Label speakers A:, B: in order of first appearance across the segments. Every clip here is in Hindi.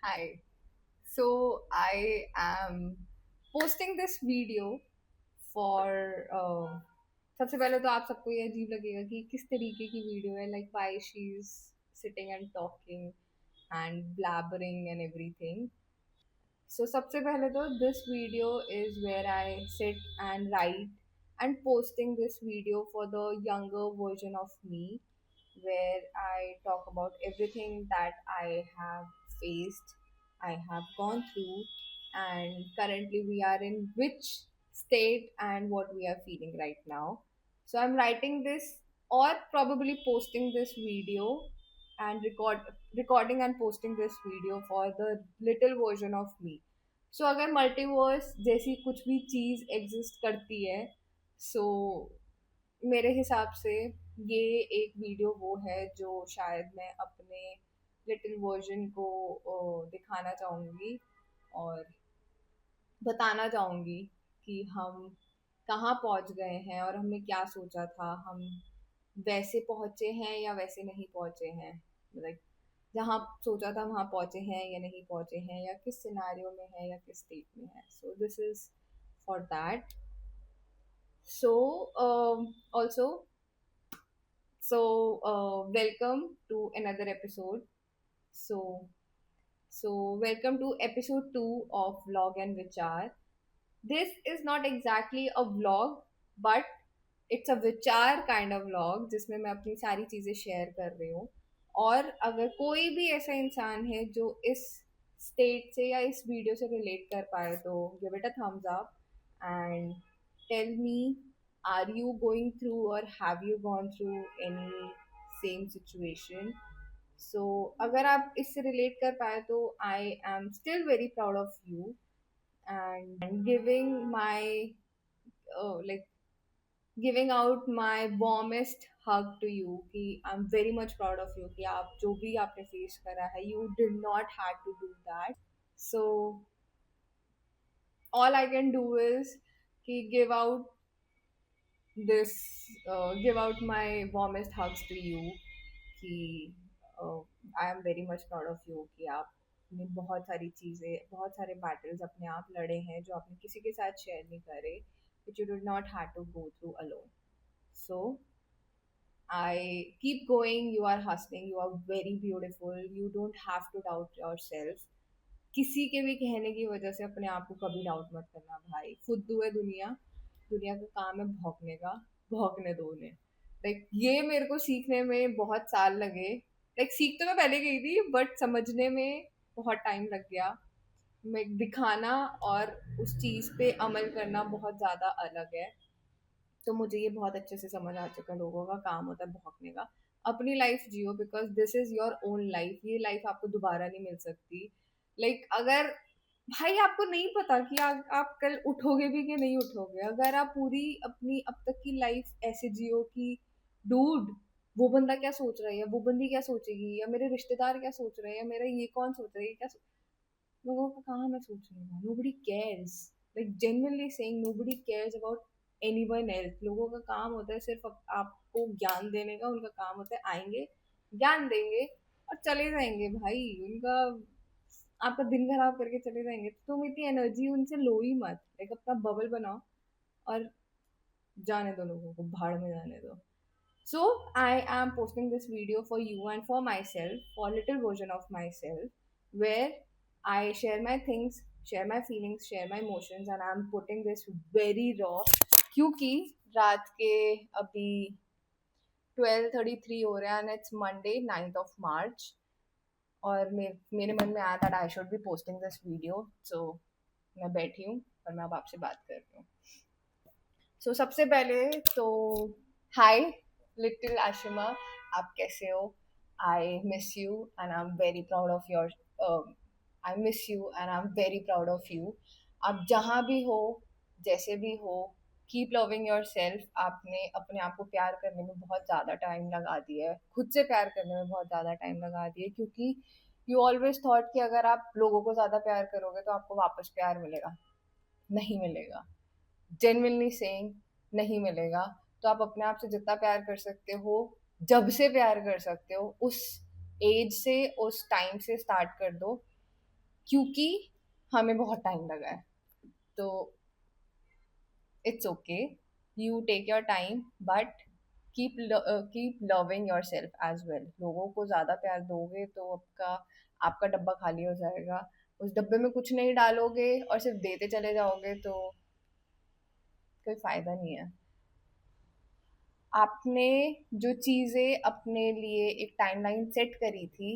A: Hi. So I am posting this video for सबसे पहले तो आप सबको ये अजीब लगेगा कि किस तरीके की वीडियो है, like why she's sitting and talking and blabbering and everything. So सबसे पहले तो this video is where I sit and write and posting this video for the younger version of me, where I talk about everything that I have faced, I have gone through, and currently we are in which state and what we are feeling right now. So I'm writing this or probably posting this video and recording and posting this video for the little version of me. So अगर मल्टीवर्स जैसी कुछ भी चीज़ एग्जिस्ट करती है, सो मेरे हिसाब से ये एक वीडियो वो है जो शायद मैं अपने लिटिल वर्जन को दिखाना चाहूँगी और बताना चाहूँगी कि हम कहाँ पहुँच गए हैं और हमने क्या सोचा था, हम वैसे पहुँचे हैं या वैसे नहीं पहुँचे हैं, लाइक जहाँ सोचा था वहाँ पहुँचे हैं या नहीं पहुँचे हैं, या किस सिनारियो में है या किस स्टेट में है. So this is for that. So also, welcome to another episode. So welcome to episode 2 of Vlog and Vichar. This is not exactly a vlog, but it's a विचार काइंड ऑफ व्लॉग जिसमें मैं अपनी सारी चीज़ें शेयर कर रही हूँ. और अगर कोई भी ऐसा इंसान है जो इस स्टेट से या इस वीडियो से रिलेट कर पाए तो give it a thumbs up and tell me, are you going through और have you gone through any same situation. So अगर आप इससे रिलेट कर पाए तो I am still very proud of you and giving my like giving out my warmest hug to you कि I'm very much proud of you कि आप जो भी आपने फेस करा है, you did not had to do that. So all I can do is कि give out my warmest hugs to you कि uh, I am very much proud of you कि आपने बहुत सारी चीज़ें, बहुत सारे battles अपने आप लड़े हैं जो आपने किसी के साथ शेयर नहीं करे, which you did not had to go through alone. So I keep going. You are hustling. You are very beautiful. You don't have to doubt yourself. किसी के भी कहने की वजह से अपने आप को कभी डाउट मत करना भाई. फुद्दू है दुनिया. दुनिया का काम है भौंकने का. भौंकने दो उन्हें. लाइक ये मेरे को सीखने में बहुत साल लगे. लाइक सीख तो मैं पहले गई थी बट समझने में बहुत टाइम लग गया. मैं दिखाना और उस चीज़ पे अमल करना बहुत ज़्यादा अलग है. तो मुझे ये बहुत अच्छे से समझ आ चुका है, लोगों का काम होता है भौंकने का. अपनी life Jio because this is your own life. ये लाइफ आपको दोबारा नहीं मिल सकती. अगर भाई आपको नहीं पता कि आप कल उठोगे भी कि नहीं उठोगे, अगर आप पूरी अपनी अब तक की लाइफ ऐसे जियो कि डूड वो बंदा क्या सोच रहा है या वो बंदी क्या सोचेगी या मेरे रिश्तेदार क्या सोच रहे हैं या मेरा ये कौन सोच रहा है, ये क्या लोगों का काम है सोचने का. Nobody cares. Genuinely saying nobody cares about anyone else. लोगों का काम होता है सिर्फ आपको ज्ञान देने का. उनका काम होता है आएंगे, ज्ञान देंगे और चले जाएंगे भाई. उनका आपका दिन खराब करके चले जाएंगे. तो तुम इतनी एनर्जी उनसे लो ही मत. अपना बबल बनाओ और जाने दो, लोगों को भाड़ में जाने दो. So I am posting this video for you and for myself, for a little version of myself, where I share my things, share my feelings, share my emotions, and I'm putting this very raw. क्योंकि रात के अभी 12:33 हो रहा है and it's Monday 9th of March. और मेरे मन में आया था I should be posting this video. So मैं बैठी हूँ और मैं अब आपसे बात कर रही हूँ. सो सबसे पहले तो हाय लिटिल आशिमा, आप कैसे हो? I miss you and I am very proud of your. I miss you and I am very proud of you. आप जहाँ भी हो, जैसे भी हो, कीप लविंग योर सेल्फ. आपने अपने आप को प्यार करने में बहुत ज़्यादा टाइम लगा दिया है, खुद से प्यार करने में बहुत ज़्यादा टाइम लगा दिया है, क्योंकि यू ऑलवेज थॉट कि अगर आप लोगों को ज़्यादा प्यार करोगे तो आपको वापस प्यार मिलेगा. नहीं मिलेगा. जेन्युइनली सेइंग नहीं मिलेगा. तो आप अपने आप से जितना प्यार कर सकते हो, जब से प्यार कर सकते हो, उस एज से, उस टाइम से स्टार्ट कर दो. क्योंकि हमें बहुत टाइम लगा है। तो it's okay, you take your time, but keep loving yourself as well. लोगों को ज़्यादा प्यार दोगे तो आपका आपका डब्बा खाली हो जाएगा। उस डब्बे में कुछ नहीं डालोगे और सिर्फ देते चले जाओगे तो कोई फायदा नहीं है। आपने जो चीज़ें अपने लिए एक टाइमलाइन सेट करी थी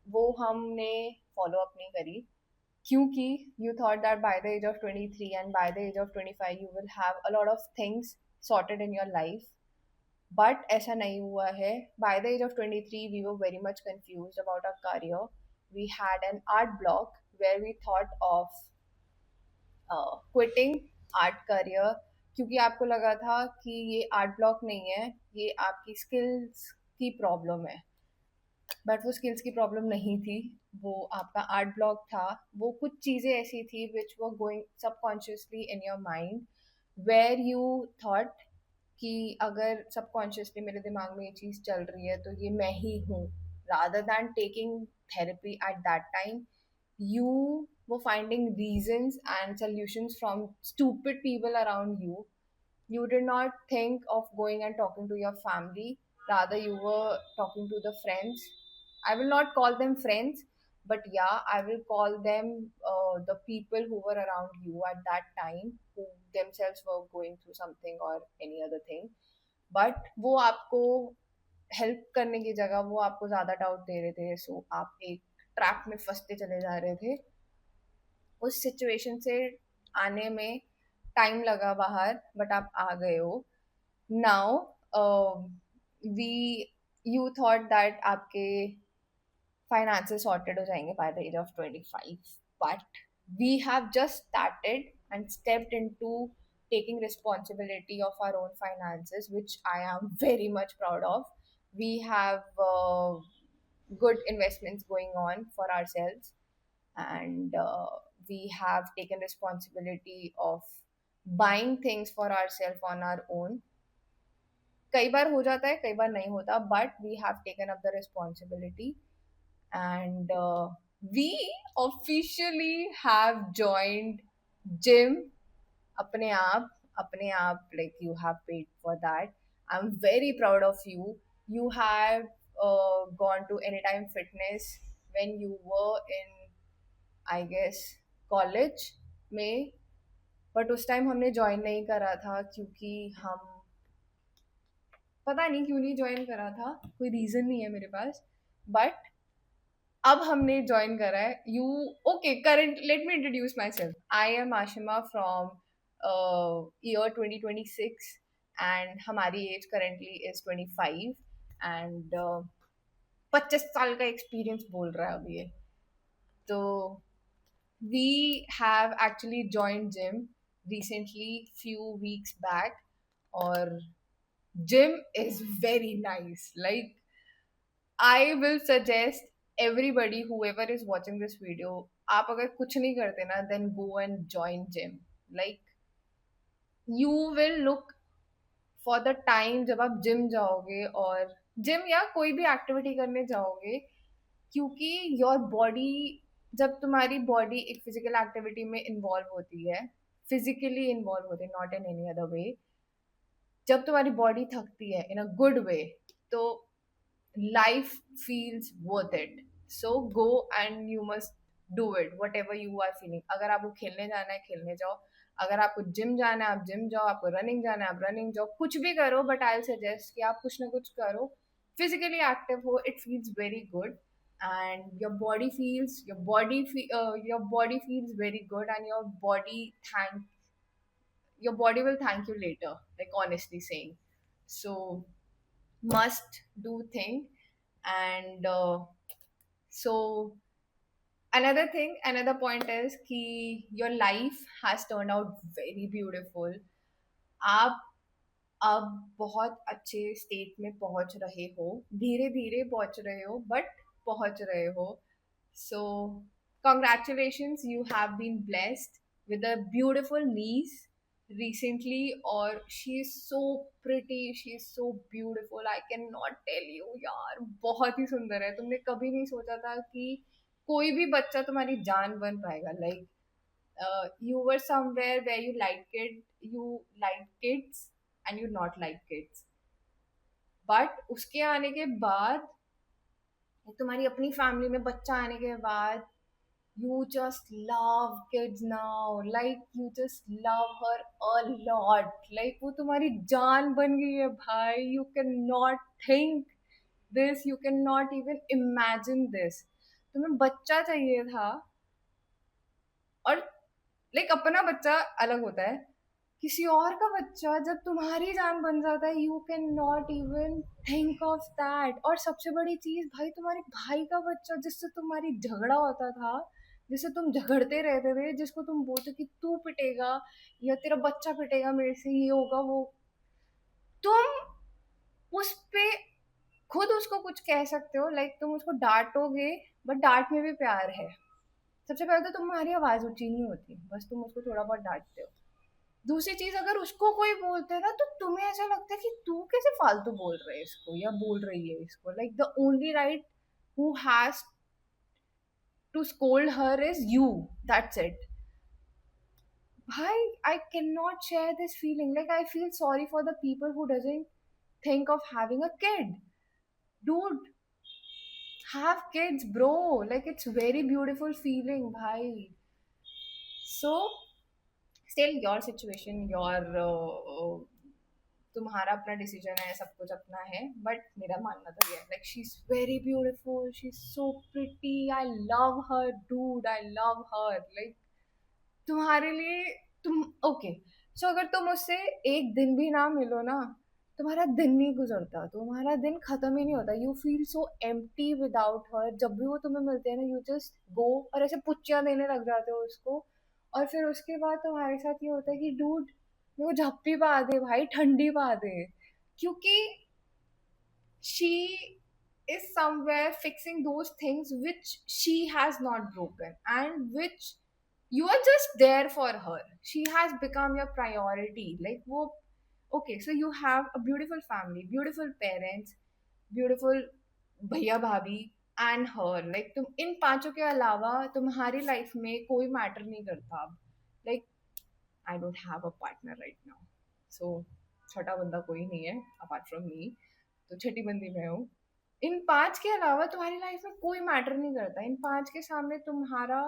A: वो हमने फॉलो अप नहीं करी, क्योंकि you thought that by the age of 23 and by the age of 25 you will have a lot of things sorted in your life. But ऐसा नहीं हुआ है। By the age of 23 we were very much confused about our career. We had an art block where we thought of quitting art career, क्योंकि आपको लगा था कि ये आर्ट ब्लॉक नहीं है, ये आपकी स्किल्स की प्रॉब्लम है। बट वो स्किल्स की प्रॉब्लम नहीं थी, वो आपका आर्ट ब्लॉक था। वो कुछ चीज़ें ऐसी थी which were going subconsciously in your mind, where you thought कि अगर सबकॉन्शियसली मेरे दिमाग में ये चीज़ चल रही है तो ये मैं ही हूँ। Rather than taking therapy at that time, you were finding reasons and solutions from stupid people around you. You did not think of going and talking to your family, rather you were talking to the friends. I will not call them friends, but yeah, I will call them the people who were around you at that time, who themselves were going through something or any other thing. But वो आपको हेल्प करने की जगह वो आपको ज़्यादा डाउट दे रहे थे, सो आप एक ट्रैप में फंसते चले जा रहे थे। उस सिचुएशन से आने में टाइम लगा बाहर, बट आप आ गए हो। Now we you thought that आपके फाइनेंसेस सॉर्टेड हो जाएंगे by the age of 25, but we have just started and stepped into taking responsibility of our own finances, which I am very much proud of. We have good investments going on for ourselves, and we have taken responsibility of buying things for ourselves on our own. कई बार हो जाता है, कई बार नहीं होता, but we have taken up the responsibility, and we officially have joined gym अपने आप like you have paid for that. I'm very proud of you. You have gone to Anytime Fitness when you were in, I guess, college में, बट उस टाइम हमने ज्वाइन नहीं करा था क्योंकि हम पता नहीं क्यों नहीं ज्वाइन करा था, कोई रीज़न नहीं है मेरे पास। बट अब हमने ज्वाइन करा है। You okay, current let me introduce my self. I am Ashima from year 2026 and हमारी एज करेंटली इज 25 एंड 25 साल का एक्सपीरियंस बोल रहा है अभी ये। तो we have actually joined gym recently, few weeks back, or gym is very nice. Like, I will suggest everybody, whoever is watching this video, आप अगर कुछ नहीं करते ना, then go and join gym. Like, you will look for the time जब आप जिम जाओगे और जिम या कोई भी एक्टिविटी करने जाओगे, क्योंकि योर बॉडी, जब तुम्हारी बॉडी एक फिजिकल एक्टिविटी में इन्वॉल्व होती है, फिजिकली इन्वॉल्व होती है, not in any other way, जब तुम्हारी बॉडी थकती है इन अ गुड वे, तो life feels worth it. So go and you must do it whatever you are feeling. अगर आपको खेलने जाना है खेलने जाओ, अगर आपको जिम जाना है आप जिम जाओ, आपको रनिंग जाना है आप रनिंग जाओ, कुछ भी करो, बट आई सजेस्ट कि आप कुछ ना कुछ करो, फिजिकली एक्टिव हो, it feels very good, and your body feels very good, and your body will thank you later, like honestly saying. So must do thing. And so another point is कि your life has turned out very beautiful. आप अब बहुत अच्छे स्टेट में पहुंच रहे हो, धीरे धीरे पहुंच रहे हो, बट पहुंच रहे हो। सो congratulations, you have been blessed with a beautiful niece recently, और she is so pretty, she is so beautiful, I cannot tell you यार, बहुत ही सुंदर है। तुमने कभी नहीं सोचा था कि कोई भी बच्चा तुम्हारी जान बन पाएगा. Like you were somewhere where you like kids and you not like kids, but उसके आने के बाद, तुम्हारी अपनी फैमिली में बच्चा आने के बाद, you just love kids now, like you just love her a lot, like वो तुम्हारी जान बन गई है भाई. You cannot think this, you cannot even imagine this. तुम्हें बच्चा चाहिए था, और लाइक अपना बच्चा अलग होता है, किसी और का बच्चा जब तुम्हारी जान बन जाता है, you can not even think of that. और सबसे बड़ी चीज भाई, तुम्हारे भाई का बच्चा जिससे तुम्हारी झगड़ा होता था, जिससे तुम झगड़ते रहते थे, जिसको तुम बोलते कि तू पिटेगा या तेरा बच्चा पिटेगा मेरे से, ये होगा वो, तुम उस पे खुद उसको कुछ कह सकते हो. लाइक तुम उसको डांटोगे, बट डांट में भी प्यार है. सबसे पहले तो तुम्हारी आवाज ऊंची नहीं होती, बस तुम उसको थोड़ा बहुत डांटते हो. दूसरी चीज, अगर उसको कोई बोलते है ना, तो तुम्हें ऐसा लगता है कि तू कैसे फालतू बोल रहे है इसको या बोल रही है इसको. Like the only right who has to scold her is you. That's it. भाई, I can not share this feeling. Like I feel sorry for the people who doesn't think of having a kid. Dude, have kids, bro. Like it's very beautiful feeling, bhai. So still your situation, तुम्हारा अपना डिसीजन है, सब कुछ अपना है, बट मेरा मानना तो ये है, like she is very beautiful, she is so pretty, I love her dude, I love her. Like तुम्हारे लिए, तुम ओके, सो अगर तुम उससे एक दिन भी ना मिलो ना, तुम्हारा दिन नहीं गुजरता, तुम्हारा दिन खत्म ही नहीं होता. You feel so empty without her. जब भी वो तुम्हें मिलते हैं ना, यू जस्ट गो और ऐसे पुच्चियां देने लग जाते हो उसको. और फिर उसके बाद तुम्हारे साथ ये होता है कि डूड, मेरे को झप्पी पा दे भाई, ठंडी पा दे, क्योंकि she is somewhere fixing those things which she has not broken, and which you are just there for her. She has become your priority. Like wo, okay, so you have a beautiful family, beautiful parents, beautiful भैया भाभी एंड हर. लाइक तुम इन पांचों के अलावा तुम्हारी लाइफ में कोई मैटर नहीं करता अब. Like I don't have a partner right now, so छोटा बंदा कोई नहीं है अपार्ट फ्रॉम मी, तो छठी बंदी मैं हूँ. इन पांच के अलावा तुम्हारी लाइफ में कोई मैटर नहीं करता. इन पांच के सामने तुम्हारा,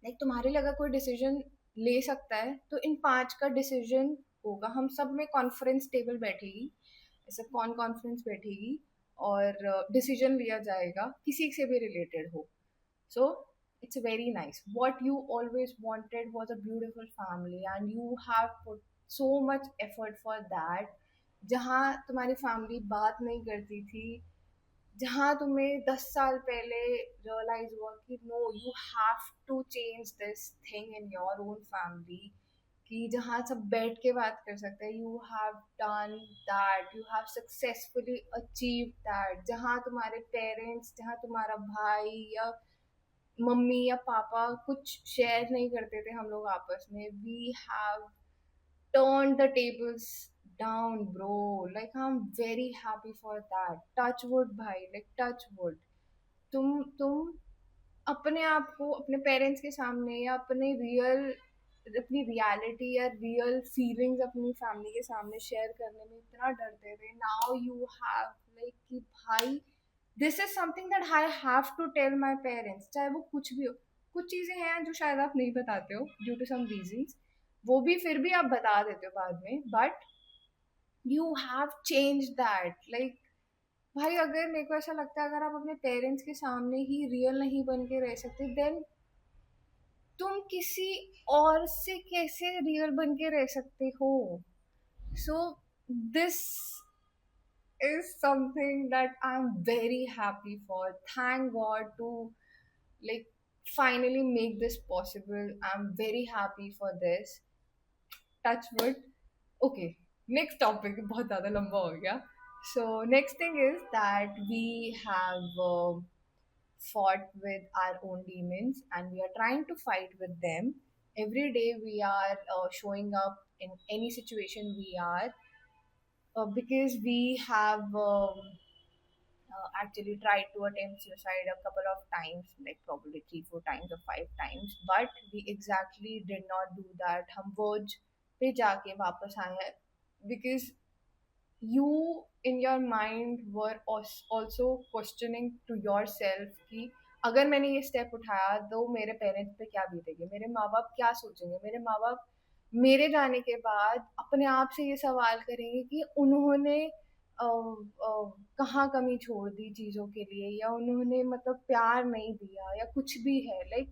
A: लाइक तुम्हारे लिए अगर कोई डिसीजन ले सकता है, तो इन पांच का डिसीजन होगा. हम सब में कॉन्फ्रेंस टेबल बैठेगी, ऐसे कॉन्फ्रेंस बैठेगी, और डिसीजन लिया जाएगा, किसी से भी रिलेटेड हो. सो it's very nice. What you always wanted was a beautiful family, and you have put so much effort for that. जहाँ तुम्हारी फैमिली बात नहीं करती थी, जहाँ तुम्हें 10 साल पहले रियलाइज हुआ कि no, you have to change this thing in your own family, कि जहाँ सब बैठ के बात कर सकते हैं, you have done that, you have successfully achieve that. जहाँ तुम्हारे पेरेंट्स, जहाँ तुम्हारा भाई या मम्मी या पापा कुछ शेयर नहीं करते थे हम लोग आपस में, we have turned the tables down, bro. Like I'm very happy for that. Touch wood भाई, like touch wood. तुम अपने आप को अपने पेरेंट्स के सामने, या अपनी रियलिटी या रियल फीलिंग्स अपनी फैमिली के सामने शेयर करने में इतना डरते थे. नाउ यू हैव, लाइक कि भाई, this is something that I have to tell my parents, चाहे वो कुछ भी हो. कुछ चीज़ें हैं जो शायद आप नहीं बताते हो ड्यू टू सम रीजंस, वो भी फिर भी आप बता देते हो बाद में, but you have change that. Like भाई, अगर मेरे को ऐसा लगता है, अगर आप अपने पेरेंट्स के सामने ही रियल नहीं बन के रह सकते, देन तुम किसी और से कैसे रियल बन के रह सकते हो. So this is something that I'm very happy for. Thank God to, like, finally make this possible. I'm very happy for this. Touch wood. Okay, next topic. बहुत ज़्यादा लंबा हो गया. So next thing is that we have fought with our own demons, and we are trying to fight with them. Every day we are showing up in any situation we are, because we have actually tried to attempt suicide a couple of times, like probably 3 4 times or 5 times, but we exactly did not do that. हम वर्ज पे जाके वापस आए हैं because you in your mind were also questioning to yourself कि अगर मैंने ये स्टेप उठाया तो मेरे पेरेंट्स पे क्या बीतेगी, मेरे माँ बाप क्या सोचेंगे, मेरे माँ बाप मेरे जाने के बाद अपने आप से ये सवाल करेंगे कि उन्होंने कहाँ कमी छोड़ दी चीज़ों के लिए, या उन्होंने मतलब प्यार नहीं दिया या कुछ भी है, लाइक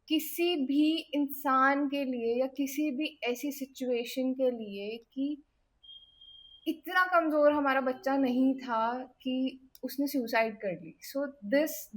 A: किसी भी इंसान के लिए या किसी भी ऐसी सिचुएशन के लिए कि इतना कमज़ोर हमारा बच्चा नहीं था कि उसने सुसाइड कर ली. So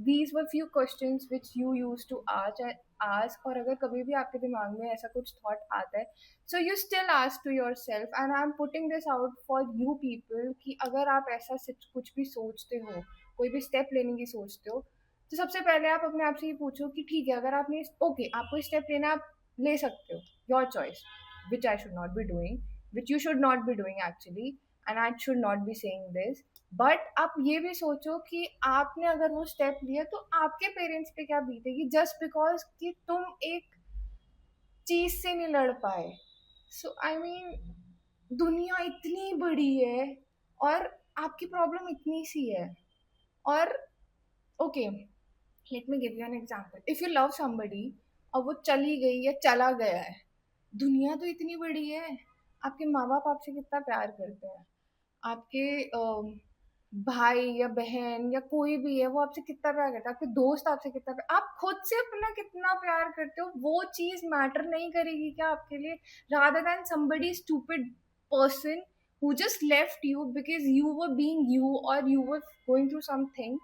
A: these were few questions which you used to ask. और अगर कभी भी आपके दिमाग में ऐसा कुछ थॉट आता है, so you still ask to yourself, and I am putting this out for you people कि अगर आप ऐसा कुछ भी सोचते हो, कोई भी स्टेप लेने की सोचते हो, तो सबसे पहले आप अपने आप से ये पूछो कि ठीक है, अगर आपने ओके आपको स्टेप लेना, आप ले सकते हो, your choice, which I should not be doing, which you should not be doing actually, and I should not be saying this. But आप ये भी सोचो कि आपने अगर वो स्टेप लिया तो आपके पेरेंट्स पे क्या बीतेगी, जस्ट बिकॉज कि तुम एक चीज से नहीं लड़ पाए. सो आई मीन दुनिया इतनी बड़ी है और आपकी प्रॉब्लम इतनी सी है. और okay, let me give you an example. If you love somebody और वो चली गई या चला गया है, दुनिया तो इतनी बड़ी है. आपके माँ बाप आपसे कितना प्यार करते हैं, आपके भाई या बहन या कोई भी है वो आपसे कितना प्यार करता है, आपके दोस्त आपसे कितना प्यार, आप खुद से अपना कितना प्यार करते हो, वो चीज मैटर नहीं करेगी क्या आपके लिए, rather than somebody stupid person who just left you because you were being you or you were going through something.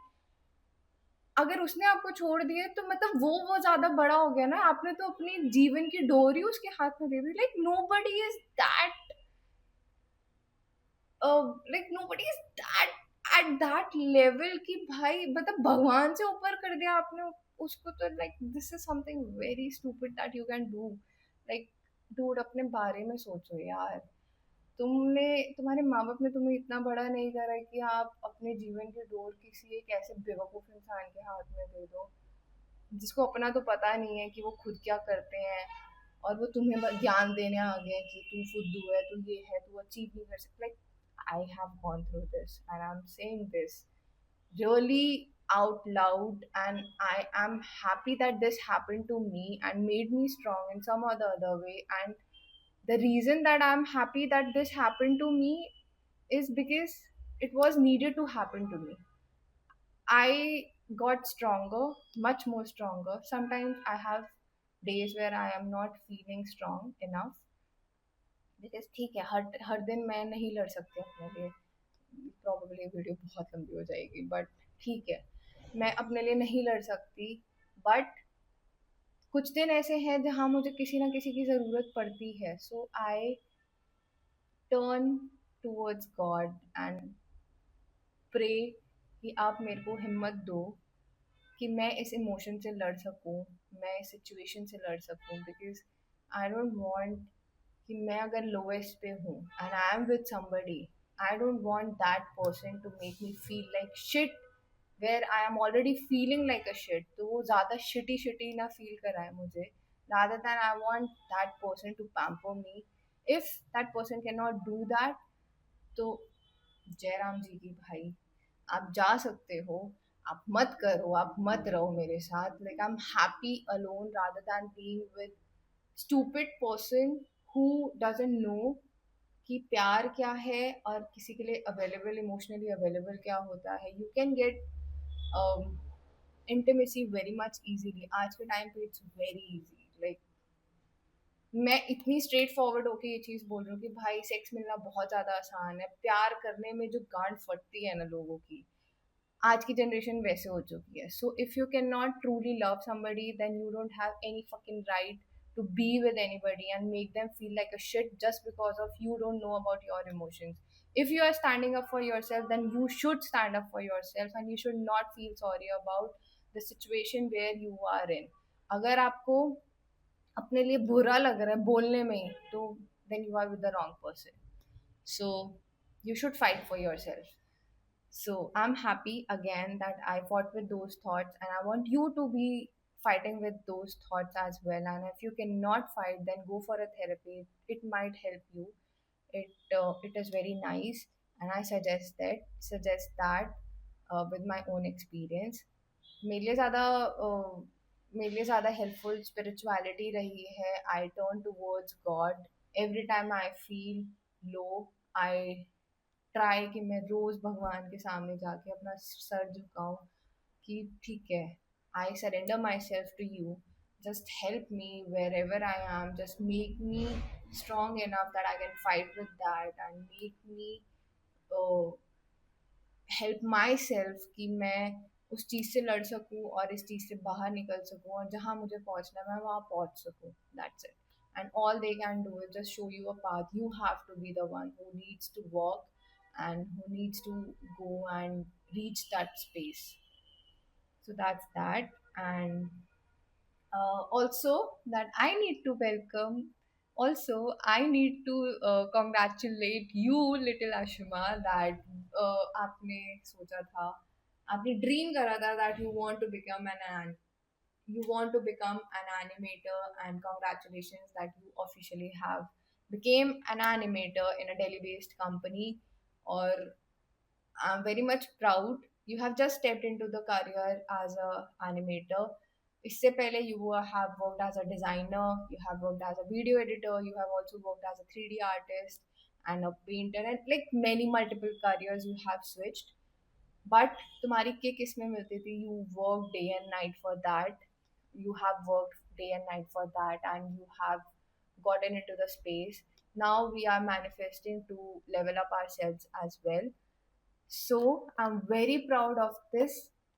A: अगर उसने आपको छोड़ दिया तो मतलब वो ज्यादा बड़ा हो गया ना, आपने तो अपनी जीवन की डोरी उसके हाथ में दे दी. Like nobody is that like nobody is that at that level कि भाई मतलब भगवान से ऊपर कर दिया आपने उसको. तो like this is something very stupid that you can do. like dude, अपने बारे में सोचो यार. तुमने तुम्हारे माँ बाप ने तुम्हें इतना बड़ा नहीं करा है कि आप अपने जीवन की डोर किसी एक ऐसे बेवकूफ इंसान के हाथ में दे दो जिसको अपना तो पता नहीं है कि वो खुद क्या करते हैं, और वो तुम्हें ज्ञान देने आ गए हैं कि तू फुद्दू है, तू ये है, तू अचीव नहीं कर सकता. Like I have gone through this and I am saying this really out loud, and I am happy that this happened to me and made me strong in some or the other way. And the reason that I'm happy that this happened to me is because it was needed to happen to me. I got stronger, much more stronger. Sometimes I have days where I am not feeling strong enough because ठीक है, हर दिन मैं नहीं लड़ सकती अपने लिए. प्रॉब्लली वीडियो बहुत लंबी हो जाएगी, बट ठीक है, मैं अपने लिए नहीं लड़ सकती. बट कुछ दिन ऐसे हैं जहाँ मुझे किसी ना किसी की ज़रूरत पड़ती है. So I turn towards God and pray कि आप मेरे को हिम्मत दो कि मैं इस इमोशन से लड़ सकूं, मैं इस सिचुएशन से लड़ सकूं. बिकॉज आई डोंट वांट कि मैं अगर लोएस्ट पे हूँ and I am with somebody, I don't want that person to make me feel like shit where I am already feeling like a shit. तो वो ज़्यादा शिटी शिटी ना फील कराए मुझे. rather than I want that person to pamper me. If that person cannot do that, तो जयराम जी की भाई, आप जा सकते हो, आप मत करो, आप मत रहो मेरे साथ. Like I am happy alone rather than being with stupid person who doesn't know कि प्यार क्या है और किसी के लिए अवेलेबल, इमोशनली अवेलेबल क्या होता है. You can get intimacy very much easily. आज के टाइम पे इट्स वेरी इजी. लाइक मैं इतनी स्ट्रेट फॉरवर्ड होके ये चीज़ बोल रही हूँ कि भाई सेक्स मिलना बहुत ज़्यादा आसान है. प्यार करने में जो गांड फटती है ना लोगों की, आज की जनरेशन वैसे हो चुकी है. So if you can not truly love somebody then you don't have any fucking right to be with anybody and make them feel like a shit just because of you don't know about your emotions. If you are standing up for yourself, then you should stand up for yourself and you should not feel sorry about the situation where you are in. अगर आपको अपने लिए बुरा लग रहा है बोलने में ही, तो then you are with the wrong person. So you should fight for yourself. So I'm happy again that I fought with those thoughts, and I want you to be fighting with those thoughts as well. And if you cannot fight, then go for a therapy. It might help you. It is very nice, and I suggest that with my own experience. मेरे लिए ज़्यादा मेरे लिए ज़्यादा हेल्पफुल स्पिरिचुअलिटी रही है. आई turn towards God every time I feel low. I try कि मैं रोज़ भगवान के सामने जाके अपना सर झुकाऊं कि ठीक है, I surrender myself to you. Just help me wherever I am. Just make me strong enough that I can fight with that, and make me uh, help my self कि मैं उस चीज़ से लड़ सकूँ और इस चीज़ से बाहर निकल सकूँ, और जहाँ मुझे पहुँचना है मैं वहाँ पहुँच सकूँ. That's it. And all they can do is just show you a path. You have to be the one who needs to work and who needs to go and reach that space. So that's that. And also that I need to welcome. Also, I need to congratulate you, little Ashima, that आपने सोचा था, आपने ड्रीम करा था that you want to become an animator, and congratulations that you officially have became an animator in a Delhi based company. Or I'm very much proud. You have just stepped into the career as a animator. इससे पहले you have worked as a designer, you have worked as a video editor, you have also worked as a 3D artist and a painter, and like many multiple careers you have switched. But तुम्हारी किक इसमें मिलती थी. You worked day and night for that. You have worked day and night for that, and you have gotten into the space. Now we are manifesting to level up ourselves as well. So I'm very proud of this.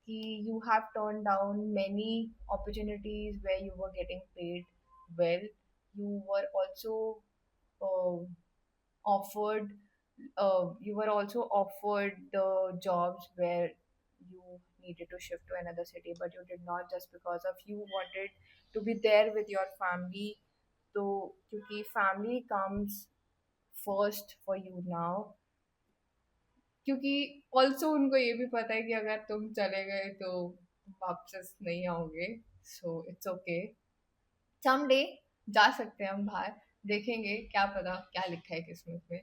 A: You have turned down many opportunities where you were getting paid well. You were also uh, offered. You were also offered the jobs where you needed to shift to another city, but you did not, just because of you wanted to be there with your family. So, क्योंकि family comes first for you now, क्योंकि ऑल्सो उनको ये भी पता है कि अगर तुम चले गए तो वापस नहीं आओगे. सो इट्स ओके. समडे जा सकते हैं हम बाहर, देखेंगे क्या पता क्या लिखा है किस्मत में.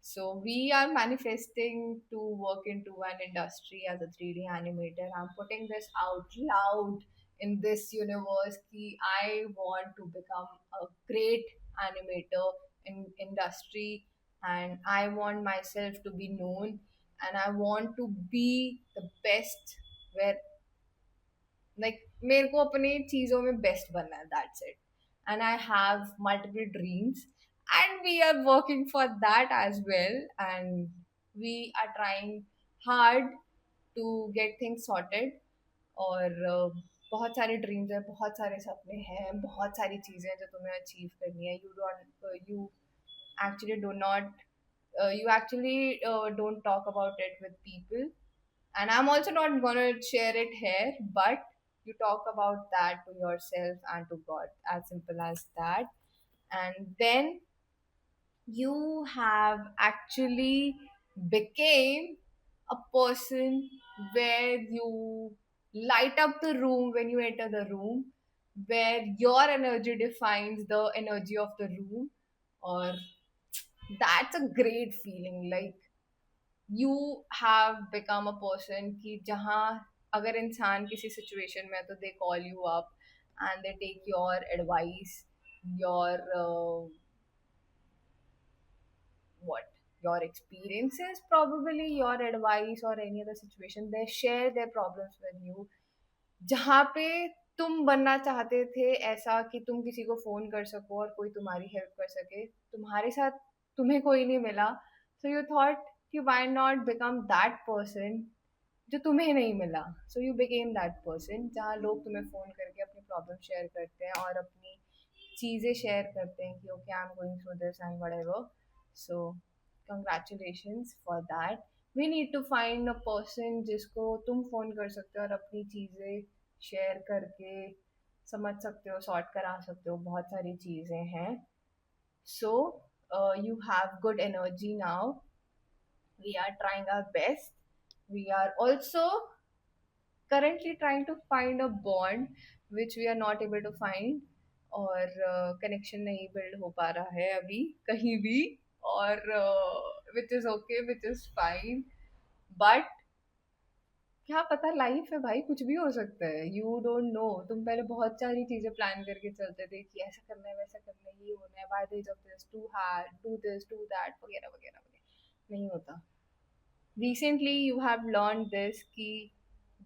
A: So we are manifesting to work into an industry as a 3D animator. I'm putting this out loud in this universe कि I want to become a great animator in industry, and I want myself to be known, and I want to be the best where, like, मेरे को अपनी चीज़ों में बेस्ट बनना है. That's it. And I have multiple dreams, and we are working for that as well, and we are trying hard to get things sorted. और बहुत सारे ड्रीम्स हैं, बहुत सारे सपने हैं, बहुत सारी चीज़ें हैं जो तुम्हें अचीव करनी है. You actually do not you actually don't talk about it with people, and I'm also not gonna share it here, but you talk about that to yourself and to God, as simple as that. And then you have actually became a person where you light up the room when you enter the room, where your energy defines the energy of the room. Or that's a great feeling. Like, you have become a person कि जहाँ अगर इंसान किसी सिचुएशन में है तो they call you up and they take your advice, your what your experiences, probably your advice, or any other situation. They share their problems with you. जहाँ पे तुम बनना चाहते थे ऐसा कि तुम किसी को फोन कर सको और कोई तुम्हारी हेल्प कर सके, तुम्हारे साथ तुम्हें कोई नहीं मिला. सो यू थॉट कि why not become that person जो तुम्हें नहीं मिला. So you became that person जहाँ लोग तुम्हें फ़ोन करके अपनी प्रॉब्लम शेयर करते हैं और अपनी चीज़ें शेयर करते हैं कि okay, I am going through this and whatever. So congratulations for that. We need to find a person जिसको तुम फ़ोन कर सकते हो और अपनी चीज़ें शेयर करके समझ सकते हो, सॉर्ट करा सकते हो. बहुत सारी चीज़ें हैं. So you have good energy now. We are trying our best. We are also currently trying to find a bond which we are not able to find, और कनेक्शन नहीं बिल्ड हो पा रहा है अभी कहीं भी, और which is okay, which is fine, but क्या पता, लाइफ है भाई, कुछ भी हो सकता है, यू डोंट नो। तुम पहले बहुत सारी चीजें प्लान करके चलते थे कि ऐसा करना है, वैसा करना है, ये होना है, by the age of this too hard, do this do that, वगैरह वगैरह वगैरह, नहीं होता। Recently you have learn this कि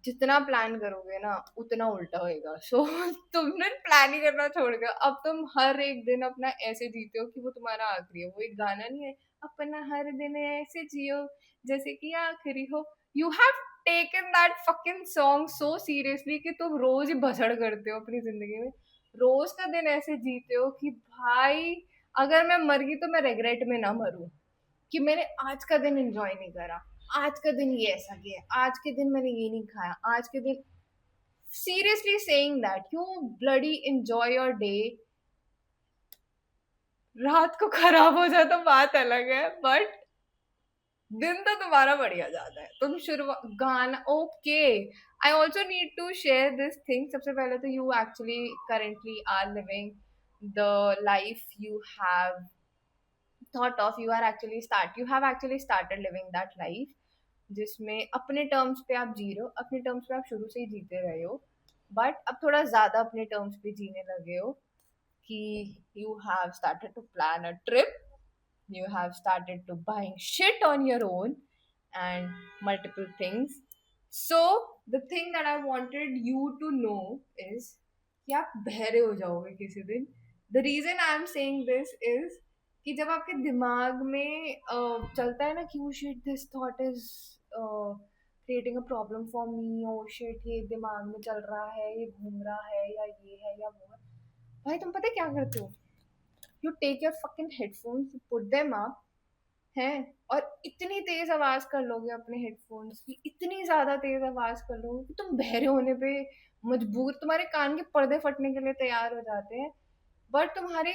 A: जितना प्लान करोगे ना उतना उल्टा होएगा, सो तुमने प्लान ही करना छोड़ दिया, अब तुम हर एक दिन अपना ऐसे जीते हो कि वो तुम्हारा आखिरी है। वो एक गाना नहीं है, अपना हर दिन ऐसे जियो जैसे कि आखिरी हो। You have taken that fucking song so seriously कि तुम रोज ही भसड़ करते हो अपनी जिंदगी में, रोज का दिन ऐसे जीते हो कि भाई अगर मैं मर गई तो मैं रिग्रेट में ना मरूं कि मैंने आज का दिन एंजॉय नहीं करा, आज का दिन ये ऐसा किया, आज के दिन मैंने ये नहीं खाया, आज के दिन। Seriously saying that you bloody enjoy your day. रात को खराब हो जाए तो बात अलग है, बट दिन तो तुम्हारा बढ़िया जाता है। तुम शुरू गाना okay. I also need to share this thing. सबसे पहले तो you actually currently are living the life you have thought of, you have actually started living that life जिसमें अपने टर्म्स पे आप जी रहे हो, अपने टर्म्स पे आप शुरू से ही जीते रहे हो, बट अब थोड़ा ज्यादा अपने टर्म्स पे जीने लगे हो कि you have started to plan a trip, you have started to buying shit on your own and multiple things. So the thing that I wanted you to know is कि आप बहरे हो जाओगे किसी दिन। The reason I am saying this is कि जब आपके दिमाग में चलता है ना कि वो shit this thought is creating a problem for me, oh shit ये दिमाग में चल रहा है, ये घूम रहा है, या ये है या वो है, भाई तुम पता है क्या करते हो? You take your fucking headphones, you put them up, हैं, और इतनी तेज आवाज कर लोगे अपने हेडफोन्स की, इतनी ज्यादा तेज आवाज कर लोगे कि तुम बहरे होने पे मजबूर, तुम्हारे कान के पर्दे फटने के लिए तैयार हो जाते हैं, बट तुम्हारे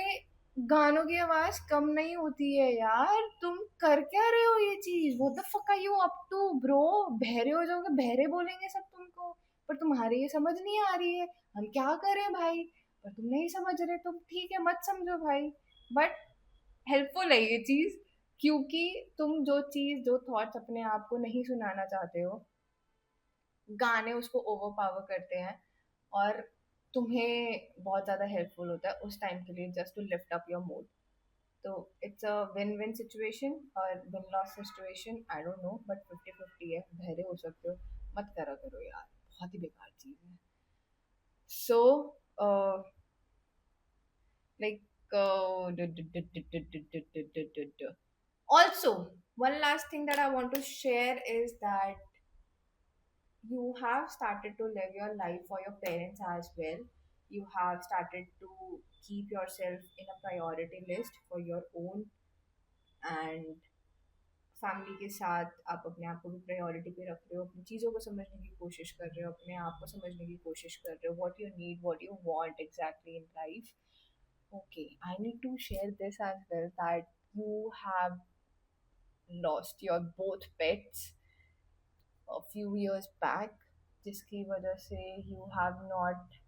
A: गानों की आवाज कम नहीं होती है यार। तुम कर क्या रहे हो ये चीज? What the fuck are you up to bro? बहरे हो जाओगे, बहरे बोलेंगे सब तुमको, पर तुम्हारे ये समझ नहीं आ रही है हम क्या करें भाई, पर तुम नहीं समझ रहे, तुम ठीक है मत समझो भाई, बट हेल्पफुल है ये चीज, क्योंकि तुम जो चीज, जो थॉट्स अपने आप को नहीं सुनाना चाहते हो, गाने उसको ओवर पावर करते हैं, और तुम्हें बहुत ज़्यादा हेल्पफुल होता है उस टाइम के लिए, just to lift up your mood. तो it's a win win situation और win loss situation, I don't know, but 50-50 है, बहरे हो सकते हो, मत करा करो यार, बहुत ही बेकार चीज़ है। So like also, one last thing that I want to share is that you have started to live your life for your parents as well. You have started to keep yourself in a priority list for your own, and family के साथ आप अपने आप को भी प्रायोरिटी पे रख रहे हो, अपनी चीज़ों को समझने की कोशिश कर रहे हो, अपने आप को समझने की कोशिश कर रहे हो, what you need, what you want exactly in life. Okay, I need to share this as well that you have lost your both pets a few years back, जिसकी वजह से you have not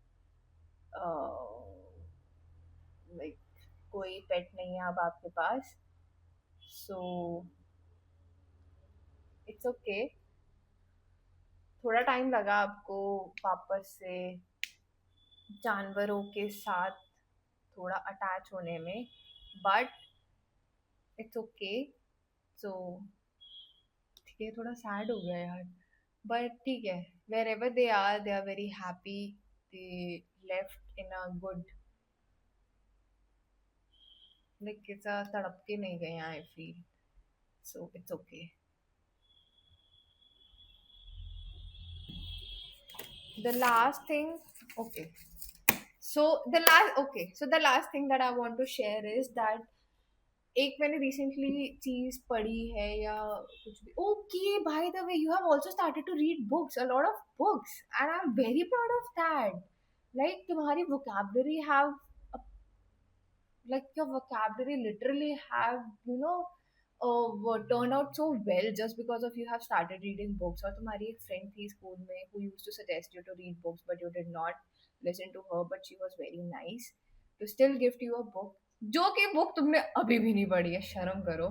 A: लाइक कोई पेट नहीं है अब आपके पास, सो इट्स ओके। थोड़ा टाइम लगा आपको वापस से जानवरों के साथ थोड़ा अटैच होने में, बट इट्स ओके। सो ठीक है, थोड़ा सैड हो गया यार, बट ठीक है, wherever they are very happy, they left in a good, like ऐसा तड़प के नहीं गए, I feel, so it's okay. The last thing, okay, so the last thing that I want to share is that एक मैंने रिसेंटली चीज पढ़ी है या कुछ भी, okay by the way you have also started to read books, a lot of books, and I am very proud of that. Like तुम्हारी vocabulary have, like your vocabulary literally have, you know, turned out so well just because of you have started reading books, और तुम्हारी एक friend थी school में who used to suggest you to read books but you did not listen to her, but she was very nice to still gift you a book, जो कि book तुमने अभी भी नहीं पढ़ी है, शर्म करो।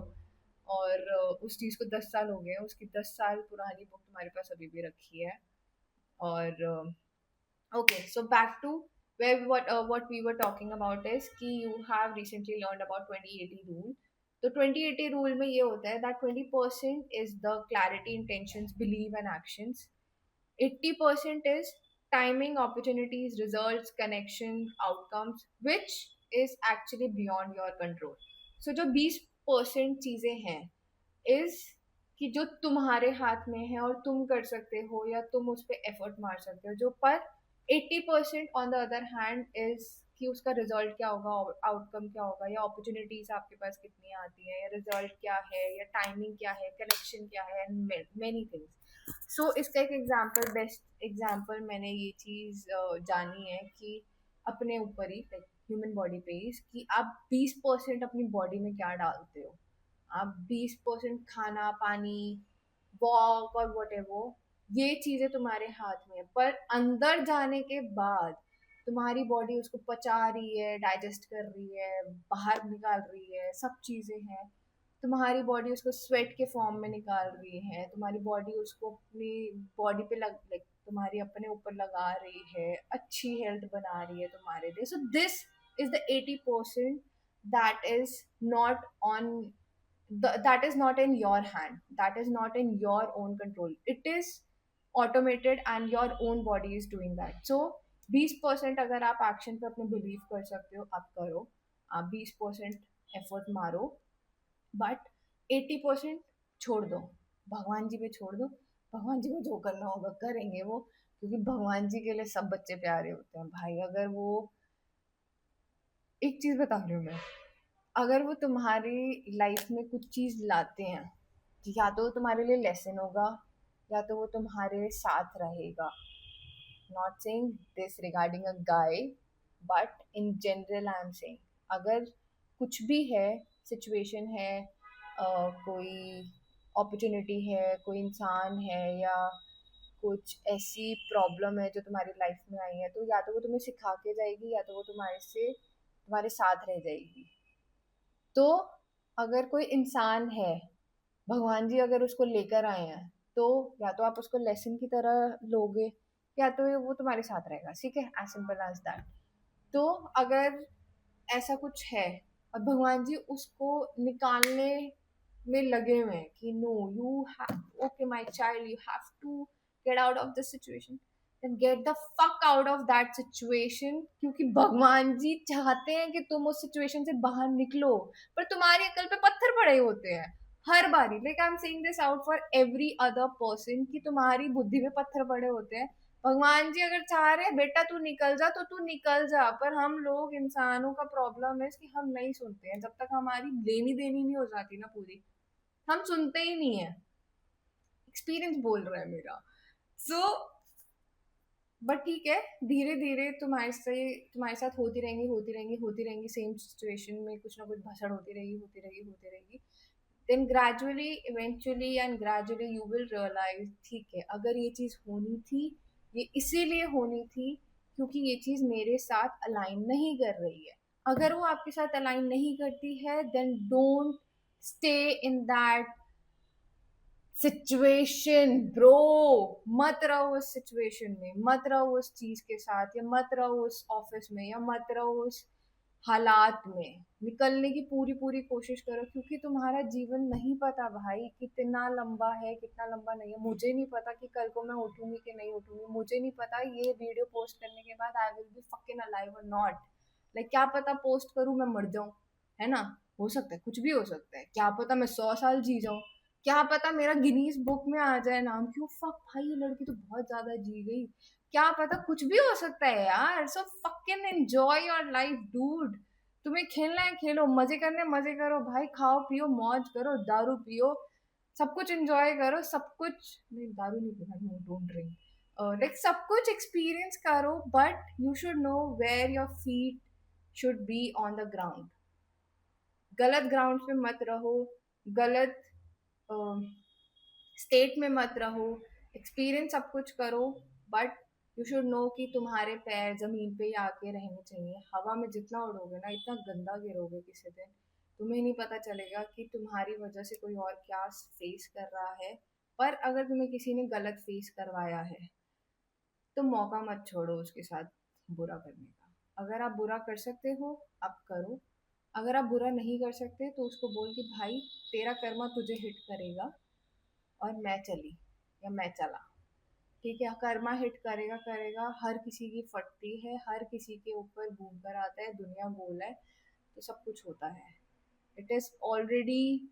A: और उस चीज़ को 10 साल हो गए हैं, उसकी 10 साल पुरानी बुक तुम्हारे पास अभी भी रखी है। और okay, so back to where what we were talking about is कि you have recently learned about 2080 rule। तो 2080 rule में ये होता है that 20% is the clarity, intentions, belief and actions, 80% is timing, opportunities, results, connection, outcomes, which is actually beyond your control। So जो 20% चीजें हैं इज कि जो तुम्हारे हाथ में है और तुम कर सकते हो या तुम उस पर एफर्ट मार सकते हो, जो पर 80% on the other hand is कि उसका रिजल्ट क्या होगा, आउटकम क्या होगा, या अपॉर्चुनिटीज आपके पास कितनी आती है, या रिजल्ट क्या है, या टाइमिंग क्या है, कनेक्शन क्या है, एंड मेनी थिंग्स। सो इसका एक एग्जाम्पल, बेस्ट एग्जाम्पल मैंने ये चीज़ जानी है कि अपने ऊपर ही, लाइक ह्यूमन बॉडी पे ही, कि आप 20% अपनी बॉडी में क्या डालते हो। आप 20% खाना पानी, वॉक और whatever, ये चीजें तुम्हारे हाथ में है, पर अंदर जाने के बाद तुम्हारी बॉडी उसको पचा रही है, डाइजेस्ट कर रही है, बाहर निकाल रही है, सब चीजें हैं। तुम्हारी बॉडी उसको स्वेट के फॉर्म में निकाल रही है, तुम्हारी बॉडी उसको अपनी बॉडी पे लग, लाइक तुम्हारी अपने ऊपर लगा रही है, अच्छी हेल्थ बना रही है तुम्हारे लिए। So this is the 80% that is not on that is not in your hand, that is not in your own control, it is automated and your own body is doing that। so 20% अगर आप एक्शन पे अपने बिलीव कर सकते हो, आप करो, आप 20% एफर्ट मारो, बट 80% छोड़ दो, भगवान जी पे छोड़ दो। भगवान जी को जो करना होगा करेंगे वो, क्योंकि भगवान जी के लिए सब बच्चे प्यारे होते हैं भाई। अगर वो, एक चीज बता रही हूँ मैं, अगर वो तुम्हारी लाइफ में कुछ चीज लाते हैं, या तो वो तुम्हारे लिए लेसन होगा, या तो वो तुम्हारे साथ रहेगा। Not saying this regarding a guy, but in general I am saying, अगर कुछ भी है, सिचुएशन है, कोई अपॉर्चुनिटी है, कोई इंसान है, या कुछ ऐसी प्रॉब्लम है जो तुम्हारी लाइफ में आई है, तो या तो वो तुम्हें सिखा के जाएगी, या तो वो तुम्हारे साथ रह जाएगी। तो अगर कोई इंसान है, भगवान जी अगर उसको लेकर आए हैं, तो या तो आप उसको लेसन की तरह लोगे, या तो वो तुम्हारे साथ रहेगा। ठीक है, एज सिंपल एज दैट। तो अगर ऐसा कुछ है और भगवान जी उसको निकालने में लगे हुए हैं कि no you have, okay my child, you have to get out of this situation, then get the fuck out of that situation, क्योंकि भगवान जी चाहते हैं कि तुम उस सिचुएशन से बाहर निकलो, पर तुम्हारी अकल पे पत्थर पड़े होते हैं हर बारी। Like I am saying this out for every other person कि तुम्हारी बुद्धि में पत्थर पड़े होते हैं। भगवान जी अगर चाह रहे हैं बेटा तू निकल जा, तो तू निकल जा, पर हम लोग इंसानों का प्रॉब्लम है कि हम नहीं सुनते हैं। जब तक हमारी लेनी देनी नहीं हो जाती ना पूरी, हम सुनते ही नहीं है। एक्सपीरियंस बोल रहा है मेरा। सो बट ठीक है, धीरे धीरे तुम्हारे साथ होती रहेंगी सेम सिचुएशन में, कुछ ना कुछ भसड़ होती रहेगी। Then gradually, eventually and gradually you will realise, ठीक है अगर ये चीज़ होनी थी, ये इसीलिए होनी थी क्योंकि ये चीज़ मेरे साथ अलाइन नहीं कर रही है। अगर वो आपके साथ अलाइन नहीं करती है, then don't stay in that situation bro. मत रहो उस सिचुएशन में, मत रहो उस चीज के साथ, या मत रहो उस ऑफिस में, या मत रहो उस हालात में। निकलने की पूरी पूरी कोशिश करो, क्योंकि तुम्हारा जीवन नहीं पता भाई कितना लंबा है, कितना लंबा नहीं है। मुझे नहीं पता कि कल को मैं उठूंगी कि नहीं उठूंगी, मुझे नहीं पता ये वीडियो पोस्ट करने के बाद I will be fucking alive और नॉट। लाइक क्या पता पोस्ट करूं मैं मर जाऊं, है ना, हो सकता है, कुछ भी हो सकता है, क्या पता मैं 100 साल जी जाऊं, क्या पता मेरा गिनीज बुक में आ जाए नाम। क्यों, फक भाई ये लड़की तो बहुत ज्यादा जी गई, क्या पता, कुछ भी हो सकता है यार। So fucking enjoy your life dude. तुम्हें खेलना है खेलो, मजे करने हैं, मजे करो भाई, खाओ पियो मौज करो, दारू पियो, सब कुछ एंजॉय करो, सब कुछ नहीं, दारू नहीं पीना, नो डोंट ड्रिंक, लाइक सब कुछ एक्सपीरियंस करो, but you should know where your feet should be on the ground. गलत ग्राउंड पे मत रहो, गलत स्टेट में मत रहो, एक्सपीरियंस सब कुछ करो, बट यू शुड नो कि तुम्हारे पैर जमीन पे ही आके रहने चाहिए। हवा में जितना उड़ोगे ना, इतना गंदा गिरोगे किसी दिन, तुम्हें नहीं पता चलेगा कि तुम्हारी वजह से कोई और क्या फेस कर रहा है। पर अगर तुम्हें किसी ने गलत फेस करवाया है, तो मौका मत छोड़ो उसके साथ बुरा करने का। अगर आप बुरा कर सकते हो, आप करो। अगर आप बुरा नहीं कर सकते तो उसको बोल कि भाई, तेरा कर्मा तुझे हिट करेगा और मैं चली या मैं चला। ठीक है, कर्मा हिट करेगा करेगा, हर किसी की फटती है, हर किसी के ऊपर घूम कर आता है, दुनिया गोल है, तो सब कुछ होता है। It is already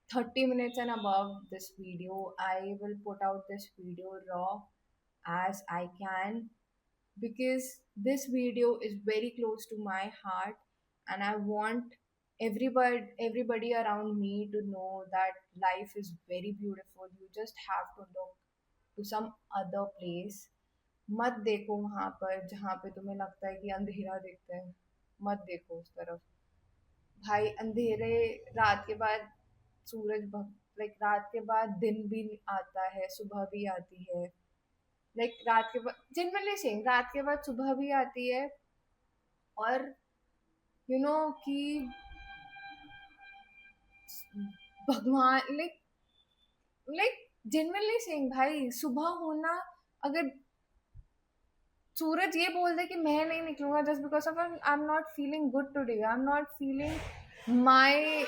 A: 30 minutes and above this video. I will put out this video raw as I can, because this video is very close to my heart, and I want everybody around me to know that life is very beautiful. You just have to look to some other place. मत देखो वहां पर जहाँ पे तुम्हें लगता है कि अंधेरा दिखता है, मत देखो उस तरफ। भाई अंधेरे, रात के बाद सूरज, लाइक रात के बाद दिन भी आता है, सुबह भी आती है। लाइक रात के बाद, जनरली सेइंग, रात के बाद सुबह भी आती है। और यू नो कि भगवान, लाइक लाइक जनरली सेइंग भाई, सुबह होना, अगर सूरज ये बोल दे कि मैं नहीं निकलूंगा just because of I am not feeling good today, I am not feeling my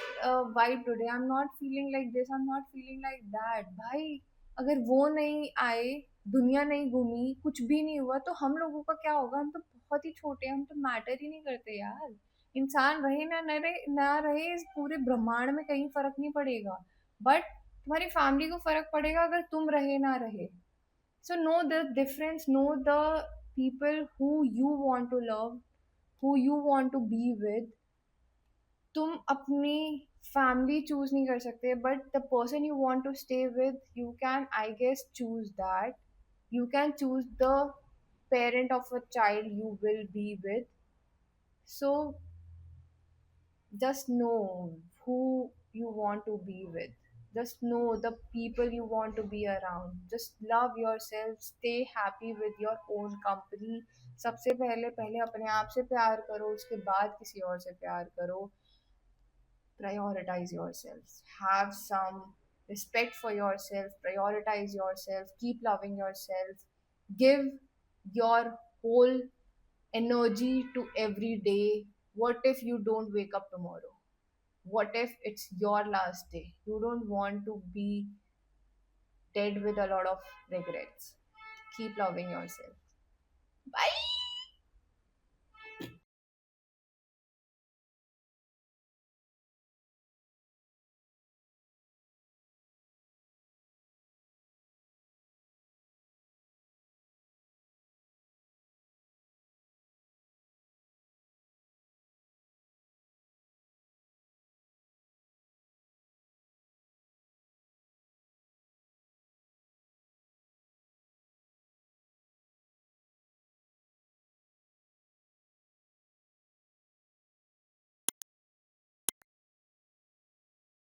A: vibe today, I am not feeling like this, I am not feeling like that, भाई अगर वो नहीं आए, दुनिया नहीं घूमी, कुछ भी नहीं हुआ, तो हम लोगों का क्या होगा? हम तो बहुत ही छोटे हैं, हम तो मैटर ही नहीं करते यार। इंसान रहे ना न रहे, ना रहे, इस पूरे ब्रह्मांड में कहीं फर्क नहीं पड़ेगा, बट तुम्हारी फैमिली को फर्क पड़ेगा अगर तुम रहे ना रहे। So know the difference, know the people who you want to love, who you want to be with. तुम अपनी फैमिली चूज नहीं कर सकते, but the person you want to stay with, you can I guess choose that. You can choose the parent of a child you will be with. So just know who you want to be with, just know the people you want to be around, just love yourself, stay happy with your own company। सबसे पहले पहले अपने आप से प्यार करो, उसके बाद किसी और से प्यार करो। Prioritize yourself, have some respect for yourself, prioritize yourself, keep loving yourself, give your whole energy to every day. What if you don't wake up tomorrow? What if it's your last day? You don't want to be dead with a lot of regrets. Keep loving yourself. Bye.